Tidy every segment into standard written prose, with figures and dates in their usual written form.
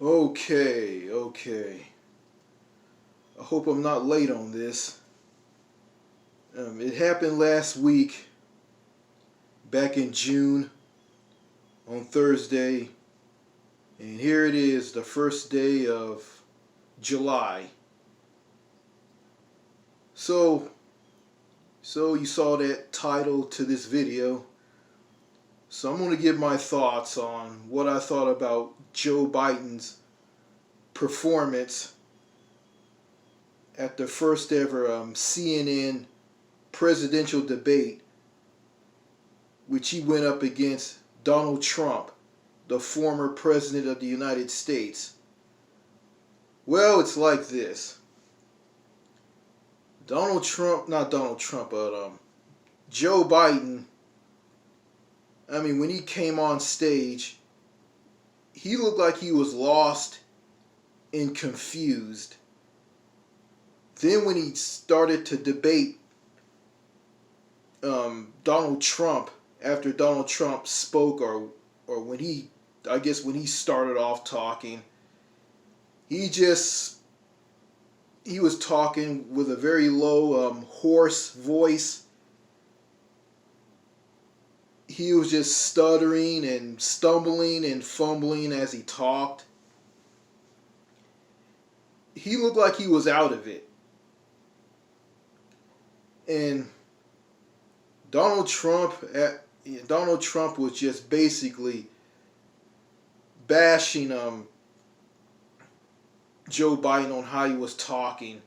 Okay. I hope I'm not late on this. It happened last week, back in June, on Thursday, and here it is, the first day of July. So, so you saw that title to this video. So I'm going to give my thoughts on what I thought about Joe Biden's performance at the first ever CNN presidential debate, which he went up against Donald Trump, the former president of the United States. Well, it's like this. Joe Biden, when he came on stage, he looked like he was lost and confused. Then when he started to debate Donald Trump, after Donald Trump spoke, or when he started off talking, he was talking with a very low, hoarse voice. He was just stuttering and stumbling and fumbling as he talked. He looked like he was out of it. And Donald Trump was just basically bashing Joe Biden on how he was talking.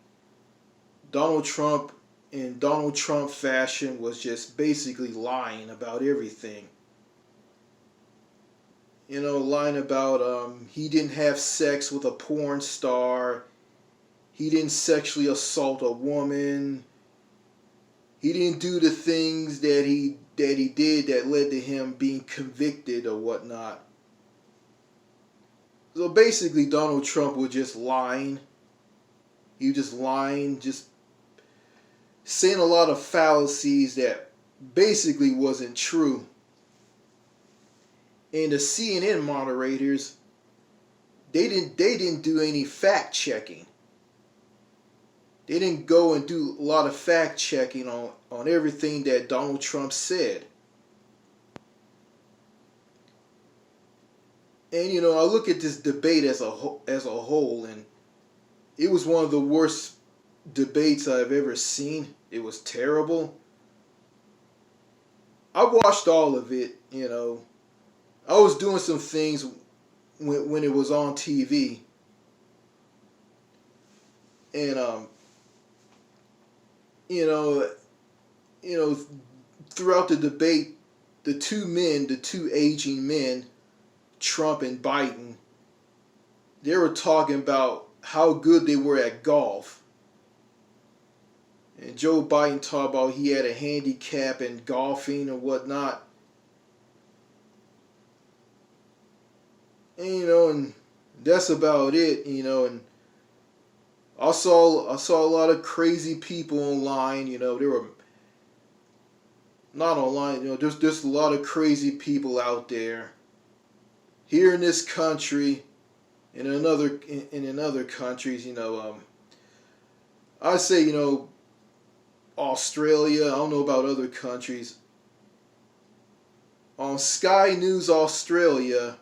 Donald Trump, in Donald Trump fashion, was just basically lying about everything. Lying about he didn't have sex with a porn star. He didn't sexually assault a woman. He didn't do the things that he did that led to him being convicted or whatnot. So basically, Donald Trump was just lying. He was just lying, just saying a lot of fallacies that basically wasn't true. And the CNN moderators, they didn't do any fact checking. They didn't go and do a lot of fact checking on everything that Donald Trump said. And I look at this debate as a whole, and it was one of the worst debates I've ever seen. It was terrible. I watched all of it. I was doing some things when it was on TV, and throughout the debate, the two aging men, Trump and Biden, they were talking about how good they were at golf. And Joe Biden talked about he had a handicap in golfing and whatnot. And that's about it, and I saw a lot of crazy people online. There were not online. There's a lot of crazy people out there here in this country, and in other countries. I say Australia. I don't know about other countries. On Sky News Australia,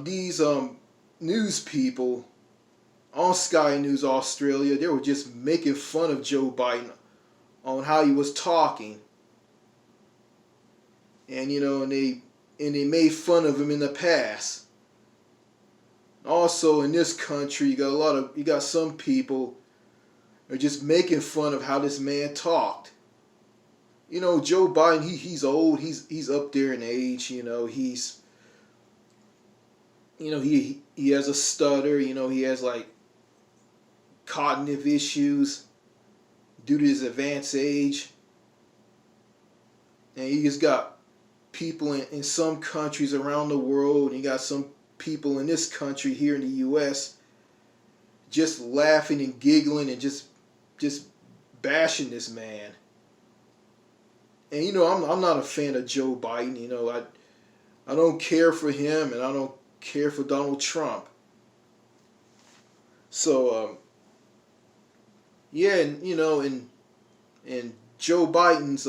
these news people on Sky News Australia, they were just making fun of Joe Biden on how he was talking. And they made fun of him in the past. Also in this country, you got some people are just making fun of how this man talked. Joe Biden, he's old, he's up there in age, he has a stutter, he has like cognitive issues due to his advanced age. And you just got people in some countries around the world, and you got some people in this country here in the U.S. just laughing and giggling and just bashing this man. And I'm not a fan of Joe Biden. I don't care for him, and I don't care for Donald Trump. So yeah, and and Joe Biden's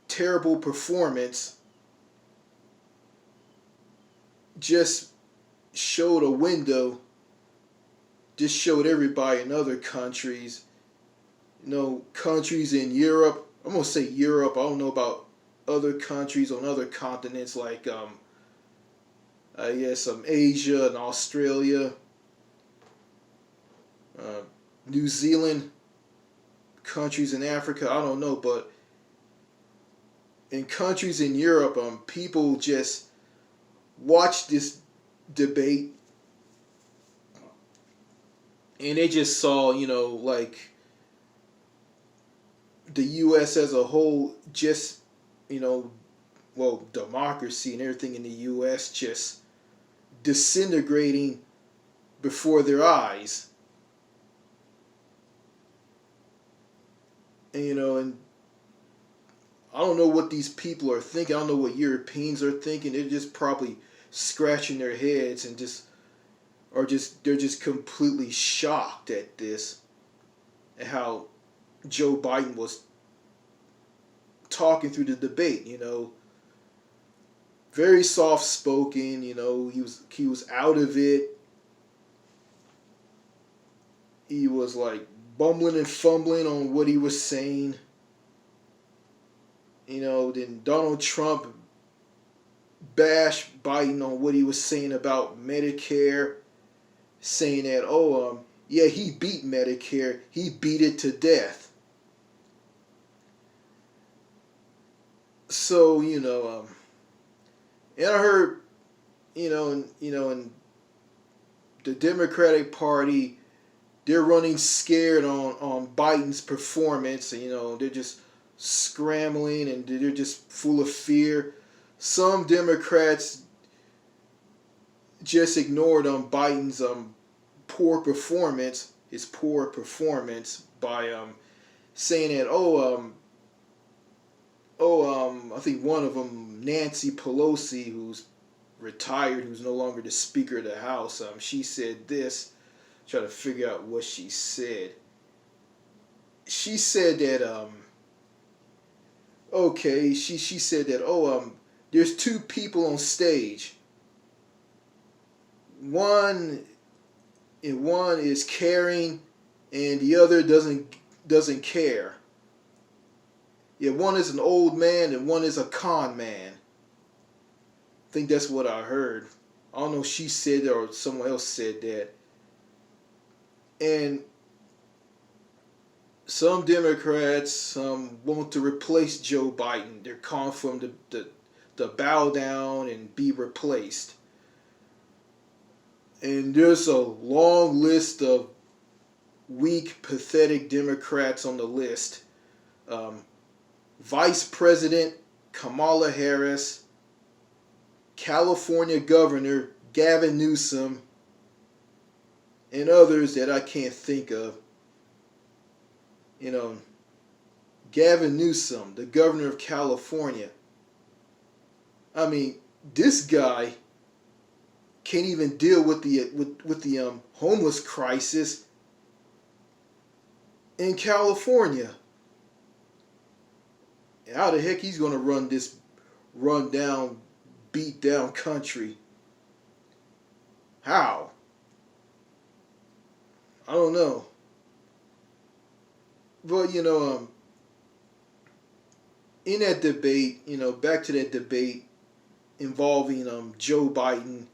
terrible performance just showed a window, just showed everybody in other countries, countries in Europe. I'm gonna say Europe. I don't know about other countries on other continents like I guess Asia and Australia, New Zealand, countries in Africa. I don't know, but in countries in Europe, people just watched this debate and they just saw, like the U.S. as a whole, just, democracy and everything in the U.S. just disintegrating before their eyes. And, and I don't know what these people are thinking. I don't know what Europeans are thinking. They're just probably scratching their heads and they're just completely shocked at this, at how Joe Biden was talking through the debate. Very soft spoken. He was out of it. He was like bumbling and fumbling on what he was saying. Then Donald Trump bashed Biden on what he was saying about Medicare, saying that, yeah, he beat Medicare. He beat it to death. So, and I heard, and the Democratic Party, they're running scared on Biden's performance, and, they're just scrambling and they're just full of fear. Some Democrats just ignored Biden's poor performance, by saying that I think one of them, Nancy Pelosi, who's retired, who's no longer the Speaker of the House, she said this. Try to figure out what she said. She said that she said that there's two people on stage. One is caring and the other doesn't care. Yeah, one is an old man and one is a con man. I think that's what I heard. I don't know if she said that or someone else said that. And some Democrats want to replace Joe Biden. They're calling for him to bow down and be replaced. And there's a long list of weak, pathetic Democrats on the list. Vice President Kamala Harris, California Governor Gavin Newsom, and others that I can't think of. Gavin Newsom, the governor of California. I mean, this guy can't even deal with the homeless crisis in California. And how the heck he's going to run this run-down, beat-down country? How? I don't know. But, in that debate, back to that debate involving Joe Biden,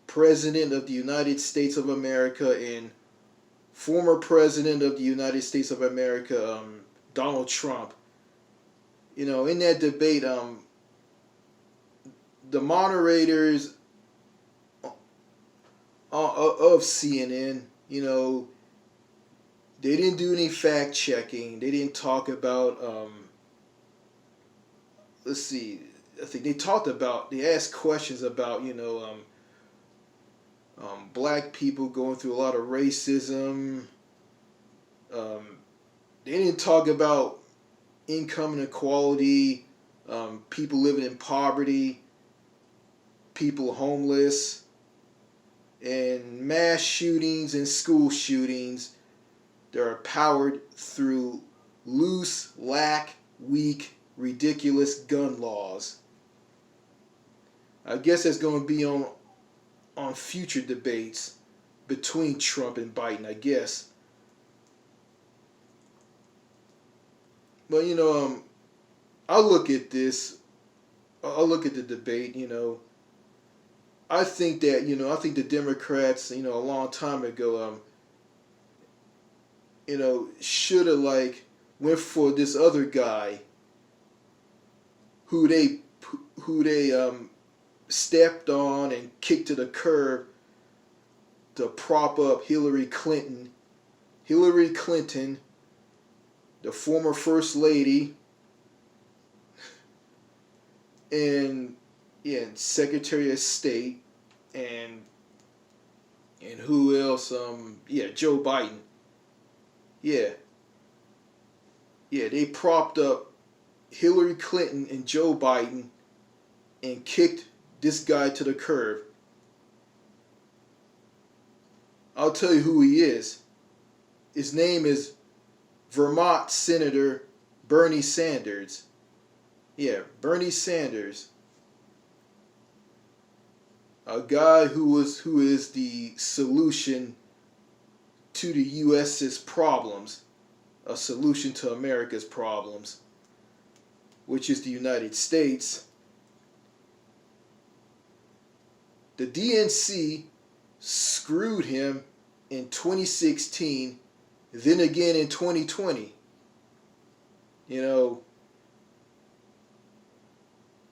President of the United States of America, and former President of the United States of America, Donald Trump. In that debate, the moderators of CNN, they didn't do any fact checking. They didn't talk about, let's see, I think they asked questions about, black people going through a lot of racism. They didn't talk about income inequality, people living in poverty, people homeless, and mass shootings and school shootings that are powered through loose, weak, ridiculous gun laws. I guess that's going to be on future debates between Trump and Biden, I guess. But I look at this. I look at the debate. I think that I think the Democrats, a long time ago, should have went for this other guy who they stepped on and kicked to the curb to prop up Hillary Clinton. Hillary Clinton, the former First Lady, and Secretary of State, and who else? Joe Biden. They propped up Hillary Clinton and Joe Biden and kicked this guy to the curb. I'll tell you who he is. His name is Vermont Senator Bernie Sanders. Bernie Sanders. A guy who is the solution to the U.S.'s problems, a solution to America's problems, which is the United States. The DNC screwed him in 2016, then again in 2020.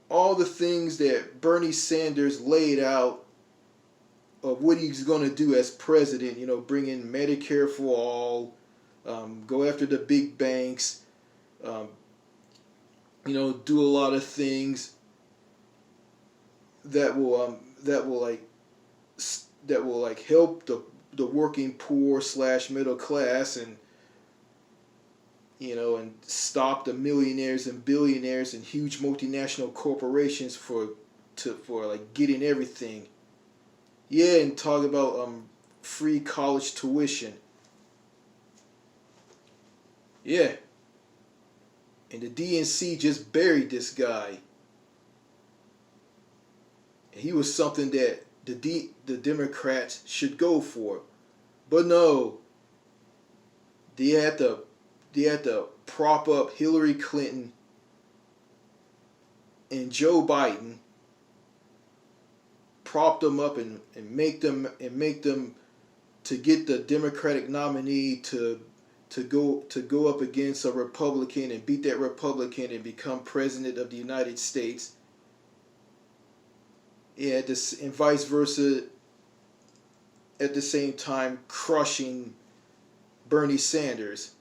All the things that Bernie Sanders laid out of what he's going to do as president, bring in Medicare for all, go after the big banks, do a lot of things that will help the working poor / middle class, and and stop the millionaires and billionaires and huge multinational corporations for getting everything. And talk about free college tuition. And the DNC just buried this guy. He was something that the Democrats should go for, but no. They had to prop up Hillary Clinton and Joe Biden, prop them up and make them to get the Democratic nominee to go up against a Republican and beat that Republican and become president of the United States. And vice versa, at the same time crushing Bernie Sanders.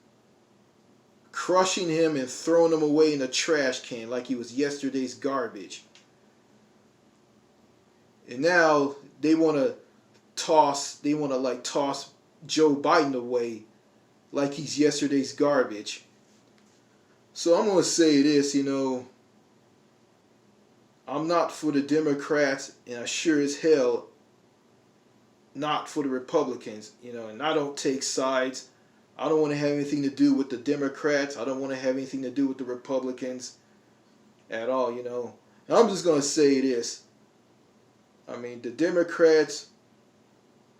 Crushing him and throwing him away in a trash can like he was yesterday's garbage. And now they want to toss Joe Biden away like he's yesterday's garbage. So I'm going to say this, I'm not for the Democrats, and I sure as hell not for the Republicans, and I don't take sides. I don't want to have anything to do with the Democrats. I don't want to have anything to do with the Republicans at all, And I'm just going to say this. The Democrats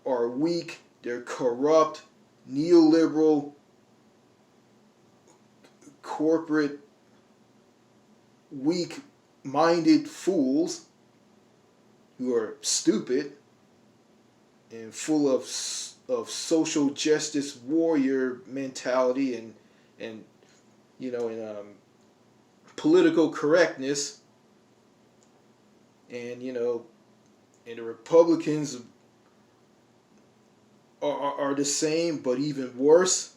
are weak. They're corrupt, neoliberal, corporate, weak-minded fools who are stupid and full of social justice warrior mentality and political correctness, and the Republicans are the same but even worse.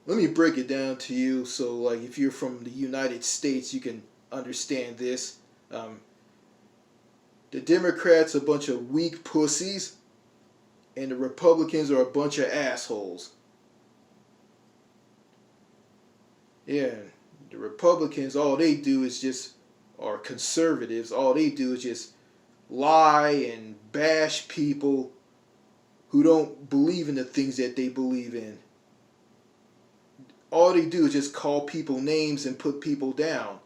Let me break it down to you so if you're from the United States you can understand this. The Democrats are a bunch of weak pussies, and the Republicans are a bunch of assholes. The Republicans, all they do is are conservatives. All they do is just lie and bash people who don't believe in the things that they believe in. All they do is just call people names and put people down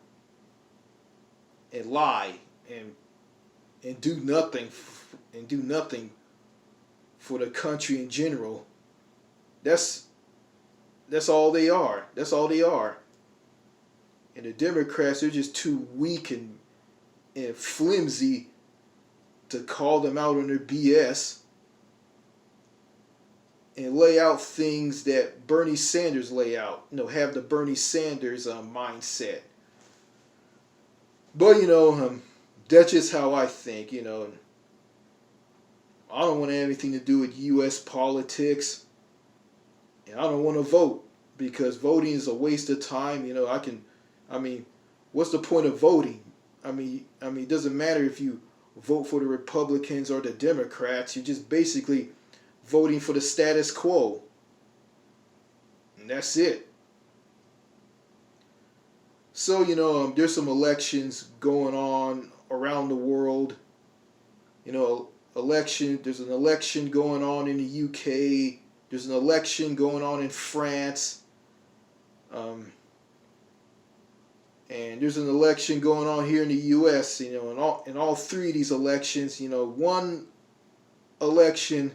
and lie and do nothing for the country in general. That's all they are. That's all they are. And the Democrats, they're just too weak and flimsy to call them out on their BS and lay out things that Bernie Sanders lay out. Have the Bernie Sanders mindset. But that's just how I think. I don't want to have anything to do with U.S. politics, and I don't want to vote because voting is a waste of time. What's the point of voting? It doesn't matter if you vote for the Republicans or the Democrats. You're just basically voting for the status quo. And that's it. So, there's some elections going on around the world. There's an election going on in the UK. There's an election going on in France. And there's an election going on here in the U.S. In all three of these elections, one election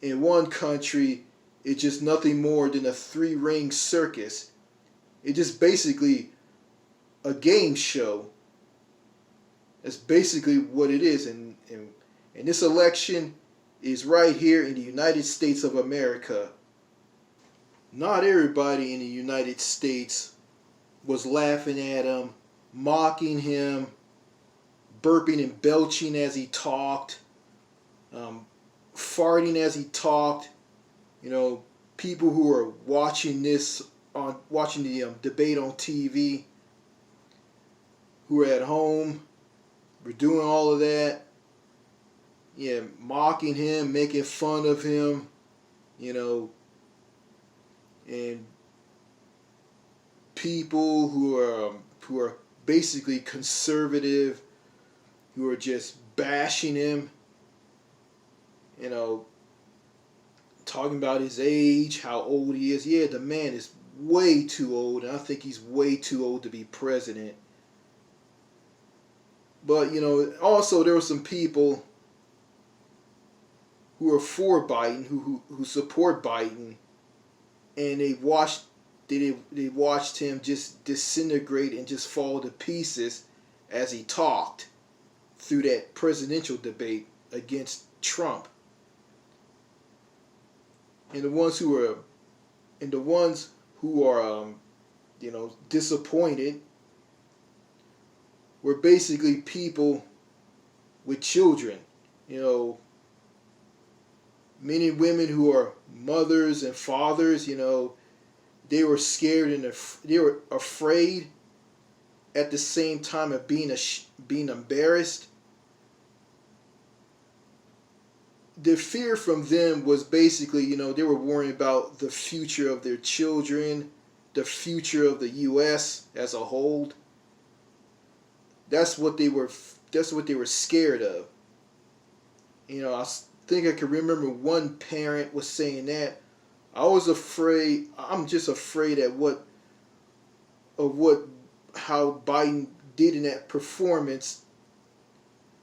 in one country is just nothing more than a three-ring circus. It's just basically a game show. That's basically what it is. And this election is right here in the United States of America. Not everybody in the United States was laughing at him, mocking him, burping and belching as he talked, farting as he talked. People who are watching the debate on TV, who are at home, were doing all of that. Yeah, mocking him, making fun of him, and people who are basically conservative, who are just bashing him, talking about his age, how old he is. Yeah, the man is way too old, and I think he's way too old to be president. But also there were some people who are for Biden, who support Biden, and they watched him just disintegrate and just fall to pieces as he talked through that presidential debate against Trump. And the ones who are disappointed were basically people with children, men and women who are mothers and fathers. They were scared and they were afraid at the same time of being embarrassed. The fear from them was basically, they were worrying about the future of their children, the future of the U.S. as a whole. That's what they were scared of. I think I can remember one parent was saying that. I'm just afraid at how Biden did in that performance,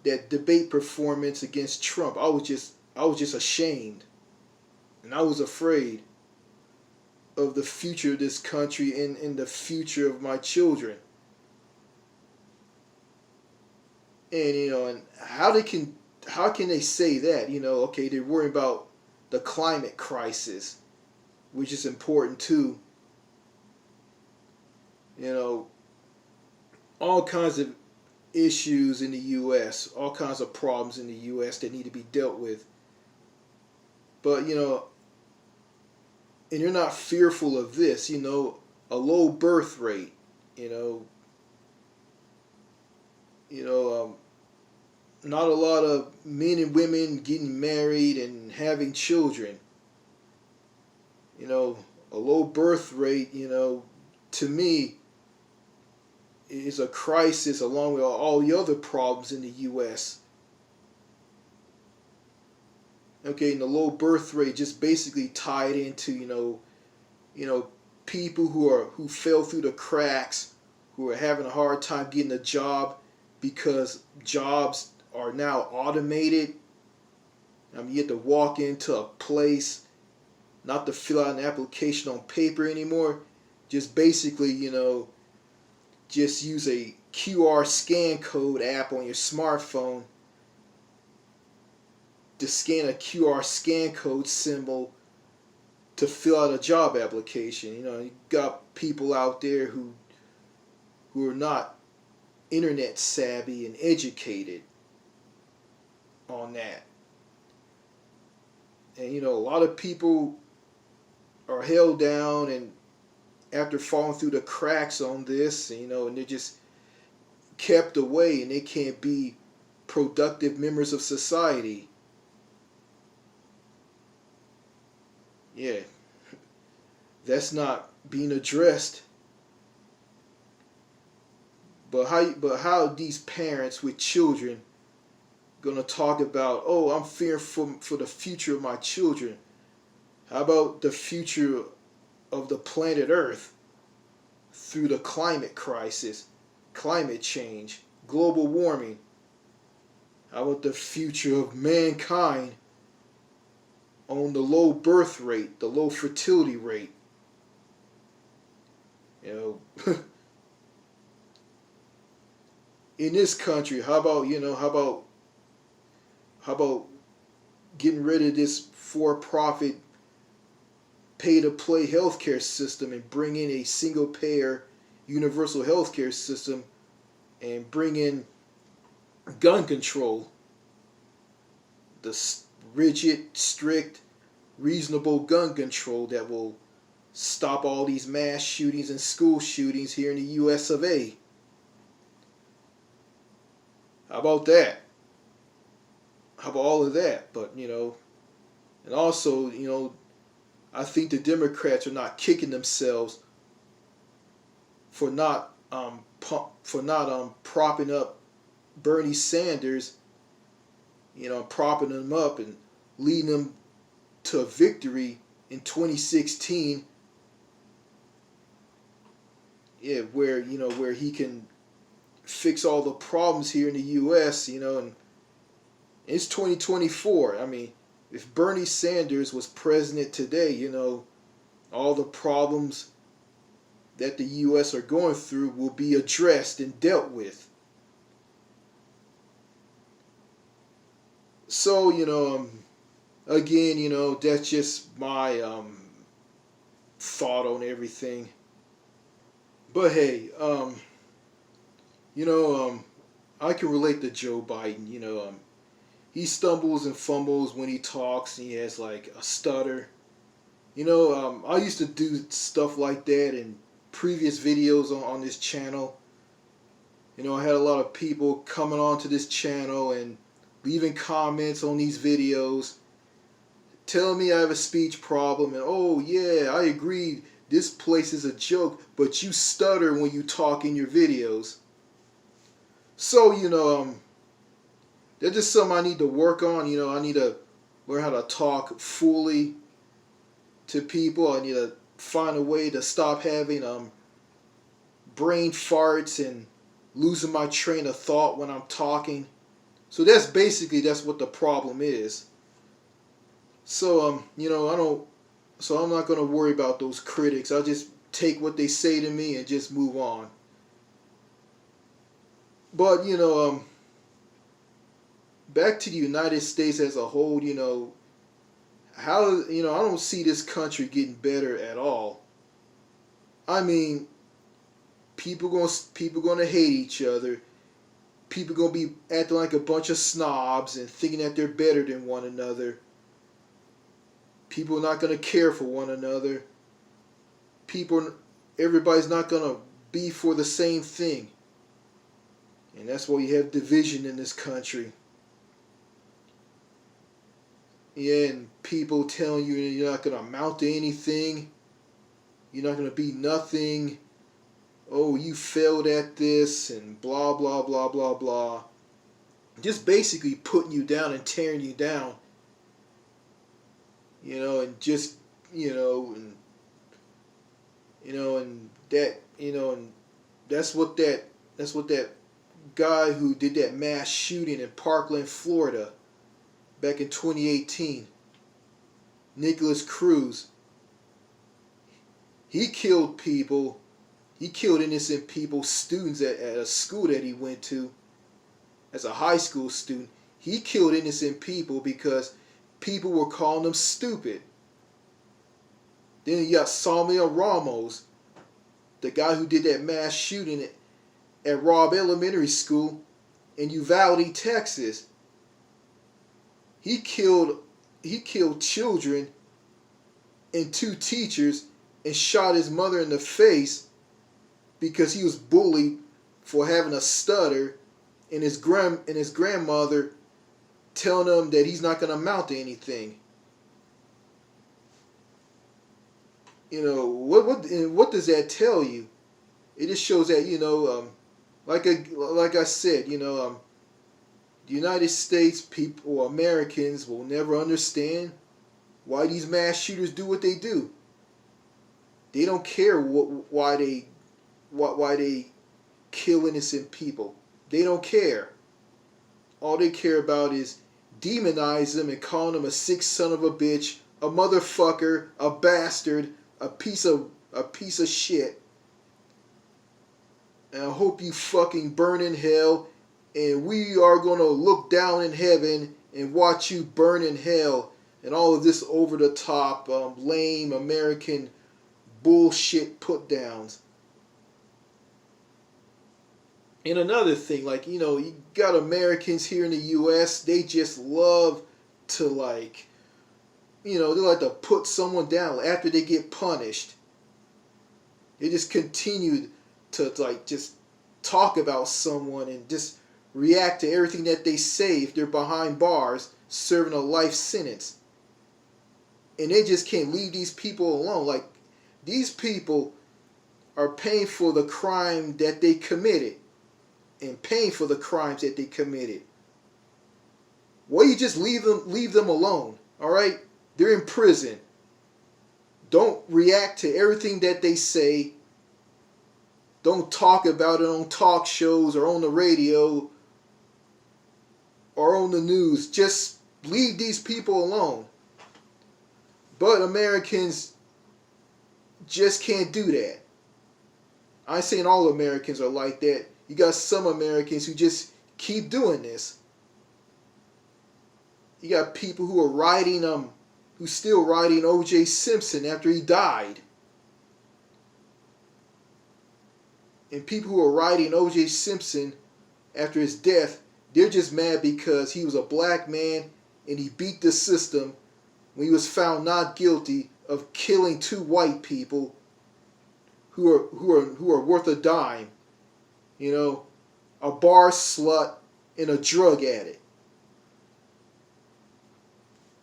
that debate performance against Trump. I was just ashamed, and I was afraid of the future of this country and the future of my children. And and how can they say that? Okay, they're worried about the climate crisis, which is important too. All kinds of issues in the U.S., all kinds of problems in the U.S. that need to be dealt with. But, and you're not fearful of this, a low birth rate, not a lot of men and women getting married and having children. A low birth rate, to me, is a crisis along with all the other problems in the U.S. Okay, and the low birth rate just basically tied into people who fell through the cracks, who are having a hard time getting a job because jobs are now automated. I mean, you have to walk into a place, not to fill out an application on paper anymore. Just basically, just use a QR scan code app on your smartphone to scan a QR scan code symbol to fill out a job application. You got people out there who are not internet savvy and educated on that. And a lot of people are held down and after falling through the cracks on this, and they're just kept away and they can't be productive members of society. Yeah, that's not being addressed. But how these parents with children gonna talk about, oh, I'm fearing for the future of my children? How about the future of the planet Earth through the climate crisis, climate change, global warming? How about the future of mankind on the low birth rate, the low fertility rate? In this country, how about getting rid of this for-profit pay-to-play healthcare system and bring in a single-payer universal healthcare system and bring in gun control, the rigid, strict, reasonable gun control that will stop all these mass shootings and school shootings here in the US of A. How about that? How about all of that? But, and also, I think the Democrats are not kicking themselves for not propping up Bernie Sanders, propping him up and leading them to a victory in 2016. Yeah, where he can fix all the problems here in the U.S. And it's 2024. I mean, if Bernie Sanders was president today, all the problems that the U.S. are going through will be addressed and dealt with. So, again, that's just my thought on everything. But hey, I can relate to Joe Biden. He stumbles and fumbles when he talks, and he has like a stutter. I used to do stuff like that in previous videos on this channel. I had a lot of people coming onto this channel and leaving comments on these videos telling me I have a speech problem, and oh yeah, I agree, this place is a joke, but you stutter when you talk in your videos. So, that's just something I need to work on. I need to learn how to talk fully to people. I need to find a way to stop having brain farts and losing my train of thought when I'm talking. So that's what the problem is. So I'm not gonna worry about those critics. I'll just take what they say to me and just move on. But back to the United States as a whole, how I don't see this country getting better at all. I mean, people gonna hate each other. People gonna be acting like a bunch of snobs and thinking that they're better than one another. People are not gonna care for one another. Everybody's not gonna be for the same thing. And that's why you have division in this country. Yeah, and people telling you you're not going to amount to anything. You're not going to be nothing. oh, you failed at this and blah, blah, blah, blah, blah. Just basically putting you down and tearing you down. And just, and, and that, and that's what that guy who did that mass shooting in Parkland, Florida, back in 2018, Nicholas Cruz, he killed people. He killed innocent people, students at a school that he went to, as a high school student. He killed innocent people because people were calling him stupid. Then you got Samuel Ramos, the guy who did that mass shooting at Robb Elementary School in Uvalde, Texas. He killed children and 2 teachers and shot his mother in the face because he was bullied for having a stutter, and his grandmother telling him that he's not going to amount to anything. What does that tell you? It just shows that like I said, the United States people or Americans will never understand why these mass shooters do what they do. They don't care why they kill innocent people. They don't care. All they care about is demonize them and calling them a sick son of a bitch, a motherfucker, a bastard, a piece of shit. And I hope you fucking burn in hell, and we are gonna look down in heaven and watch you burn in hell, and all of this over the top, lame American bullshit put downs. And another thing, you got Americans here in the U.S., they just love to they like to put someone down after they get punished. They just continue to just talk about someone and just react to everything that they say if they're behind bars serving a life sentence. And they just can't leave these people alone. These people are paying for the crime that they committed and paying for the crimes that they committed. Why you just leave them alone, all right? They're in prison. Don't react to everything that they say. Don't talk about it on talk shows or on the radio or on the news. Just leave these people alone. But Americans just can't do that. I ain't saying all Americans are like that. You got some Americans who just keep doing this. You got people who are who's still writing O.J. Simpson after he died. And people who are writing O.J. Simpson after his death, they're just mad because he was a black man and he beat the system when he was found not guilty of killing 2 white people who are worth a dime. A bar slut and a drug addict.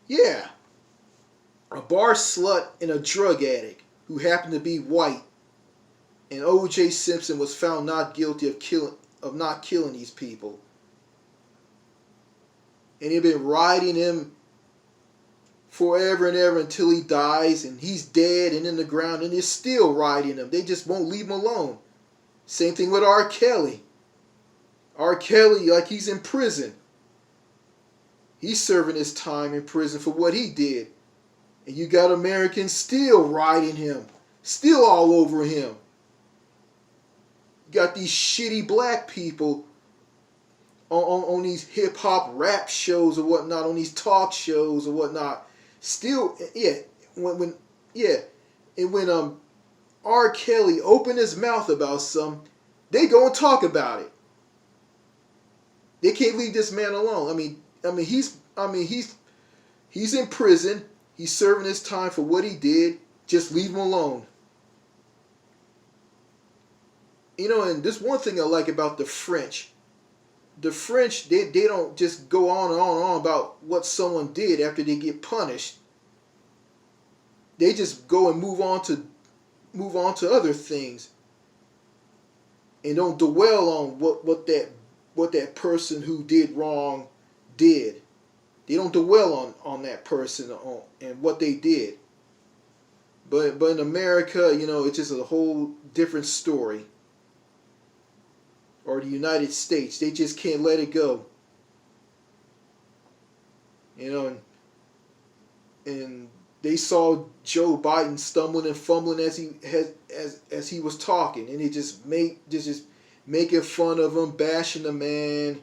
Yeah. A bar slut and a drug addict who happened to be white. And O.J. Simpson was found not guilty of not killing these people. And they've been riding him forever and ever until he dies, and he's dead and in the ground, and they're still riding him. They just won't leave him alone. Same thing with R. Kelly. R. Kelly, he's in prison. He's serving his time in prison for what he did. And you got Americans still riding him. Still all over him. You got these shitty black people on these hip-hop rap shows or whatnot, on these talk shows or whatnot. Still, when R. Kelly opened his mouth about something, they go and talk about it. They can't leave this man alone. He's in prison. He's serving his time for what he did. Just leave him alone. And there's one thing I like about the French. The French, they don't just go on and on and on about what someone did after they get punished. They just go and move on to other things. and don't dwell on what that person who did wrong did. They don't dwell on that person and what they did. But in America, it's just a whole different story. Or the United States, they just can't let it go. And they saw Joe Biden stumbling and fumbling as he was talking, and it just making fun of him, bashing the man,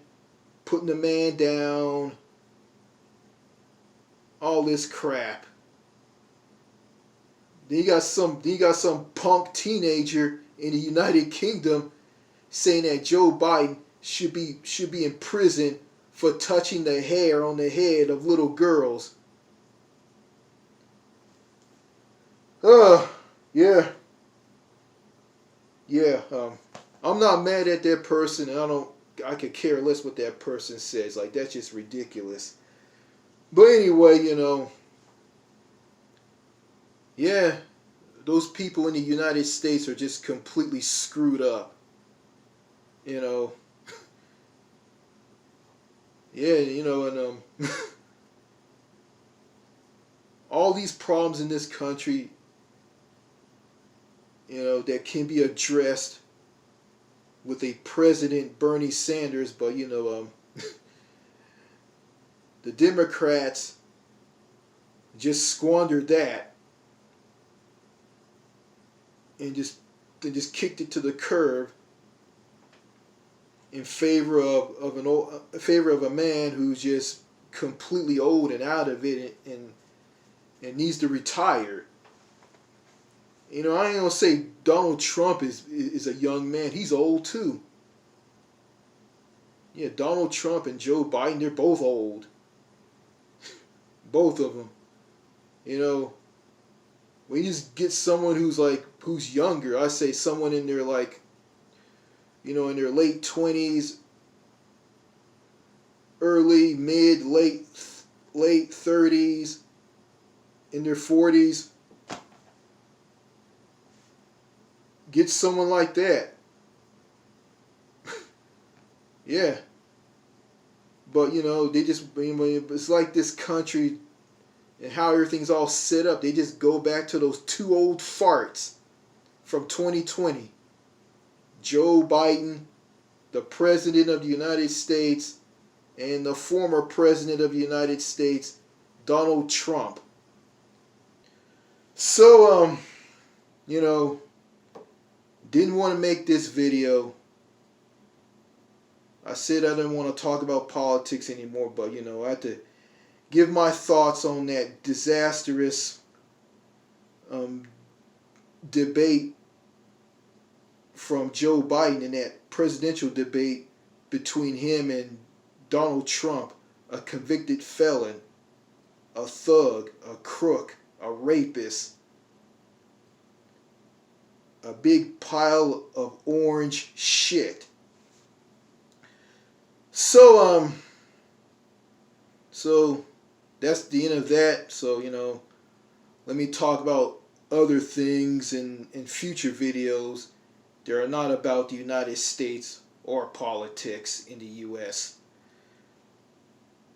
putting the man down, all this crap. Then you got some punk teenager in the United Kingdom saying that Joe Biden should be in prison for touching the hair on the head of little girls. Yeah. I'm not mad at that person, and I could care less what that person says. Like, that's just ridiculous. But anyway, yeah, those people in the United States are just completely screwed up. Yeah, and all these problems in this country, that can be addressed with a President Bernie Sanders, but the Democrats just squandered that and just kicked it to the curb in favor of a man who's just completely old and out of it and needs to retire. I ain't gonna say Donald Trump is a young man. He's old too. Yeah, Donald Trump and Joe Biden, they're both old. Both of them. When you just get someone who's younger, I say someone in their in their late 20s, early, mid, late 30s, in their 40s. Get someone like that. Yeah. But, it's like this country and how everything's all set up. They just go back to those two old farts from 2020. Joe Biden, the President of the United States, and the former President of the United States, Donald Trump. So, didn't want to make this video. I said I didn't want to talk about politics anymore, but I had to give my thoughts on that disastrous debate from Joe Biden in that presidential debate between him and Donald Trump, a convicted felon, a thug, a crook, a rapist, a big pile of orange shit. So that's the end of that. So, let me talk about other things in future videos that are not about the United States or politics in the U.S.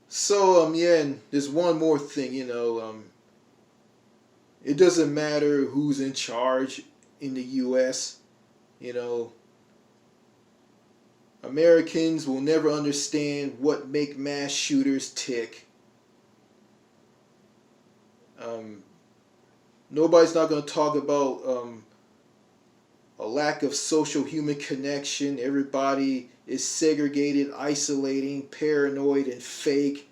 So, and there's one more thing, it doesn't matter who's in charge in the U.S., Americans will never understand what make mass shooters tick. Nobody's not going to talk about a lack of social human connection. Everybody is segregated, isolating, paranoid, and fake.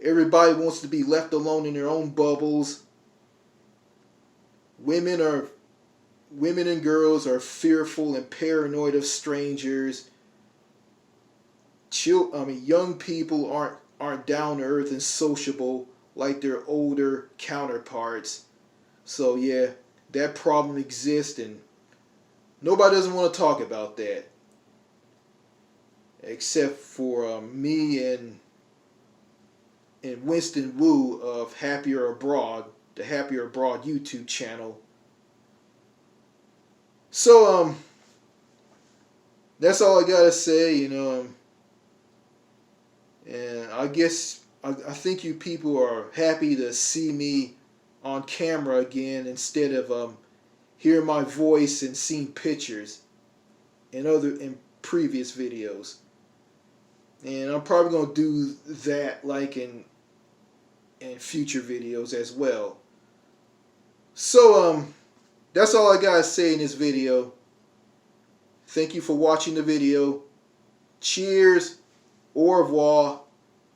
Everybody wants to be left alone in their own bubbles. Women and girls are fearful and paranoid of strangers. Young people aren't down to earth and sociable like their older counterparts. So yeah, that problem exists, and nobody doesn't want to talk about that, except for me and Winston Wu of Happier Abroad, the Happier Abroad YouTube channel. So that's all I gotta say, you know. And I guess I think you people are happy to see me on camera again instead of hearing my voice and seeing pictures in previous videos. And I'm probably gonna do that like in future videos as well. So that's all I gotta say in this video. Thank you for watching the video. Cheers, au revoir,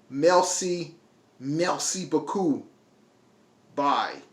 merci, merci beaucoup. Bye.